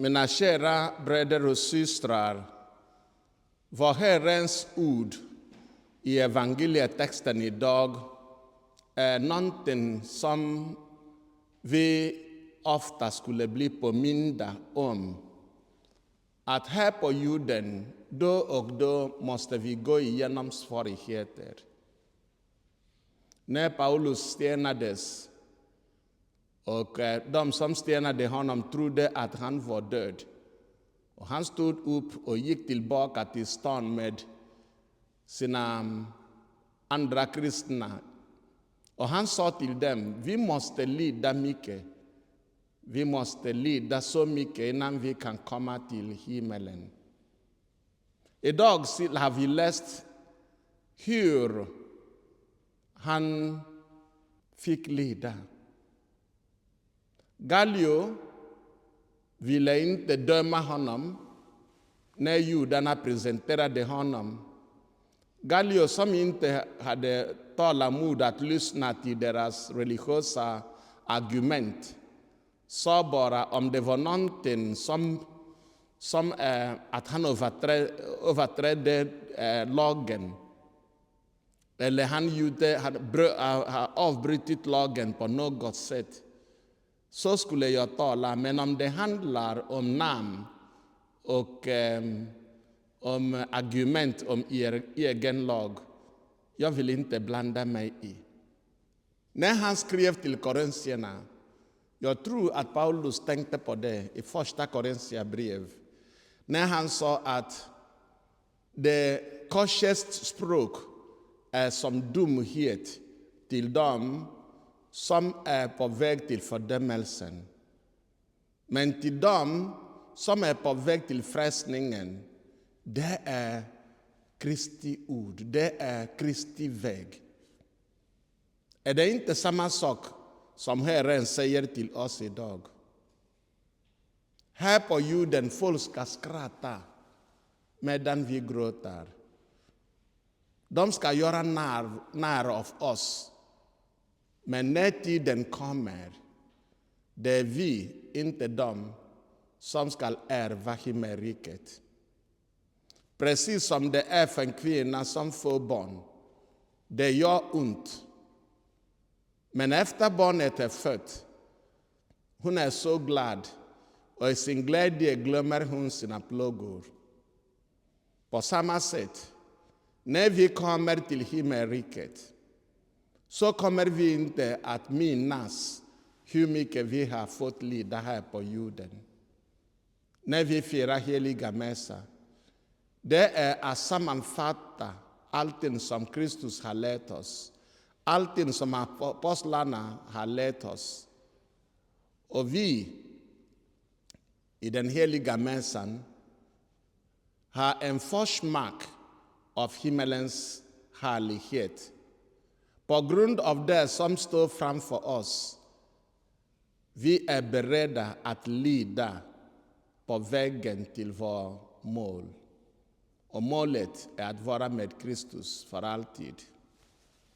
Mina kära bröder och systrar, vad Herrens ord i evangelietexten idag är någonting som vi ofta skulle bli påminda om. Att här på jorden, då och då måste vi gå igenom svårigheter. När Paulus stenades och de som stenade honom trodde att han var död. Och han stod upp och gick tillbaka till stan med sina andra kristna. Och han sa till dem, vi måste lida mycket. Vi måste lida så mycket innan vi kan komma till himmelen. Idag har vi läst hur han fick lida. Gallio ville inte döma honom när judarna presenterade honom. Gallio som inte hade tålamod att lyssna till deras religiösa argument sa bara om det var någonting som att han överträdde lagen eller han hade avbrutit lagen på något sätt, så skulle jag tala. Men om det handlar om namn och om argument om egen lag, jag vill inte blanda mig i. När han skrev till korintierna, jag tror att Paulus tänkte på det i första Korintierbrev, när han sa att det korsets språk är som dumhet till dem som är på väg till fördömelsen. Men till dem som är på väg till frälsningen, det är Kristi ord, det är Kristi väg. Är det inte samma sak som Herren säger till oss idag? Här på jorden folk ska skratta medan vi gråter. De ska göra när av oss. Men när tiden kommer, det är vi, inte de, som ska ärva himmelriket. Precis som det är för en kvinna som får barn. Det gör ont. Men efter barnet är fött, hon är så glad, och i sin glädje glömmer hon sina plågor. På samma sätt, när vi kommer till himmelriket, så kommer vi inte att minnas hur mycket vi har fått lida här på jorden. När vi firar heliga mässa, det är att sammanfatta allting som Kristus har lärt oss. Allting som apostlarna har lärt oss. Och vi i den heliga mässan har en försmak av himmelens härlighet. På grund av det som står framför oss, vi är beredda att lida på vägen till vår mål. Och målet är att vara med Kristus för alltid.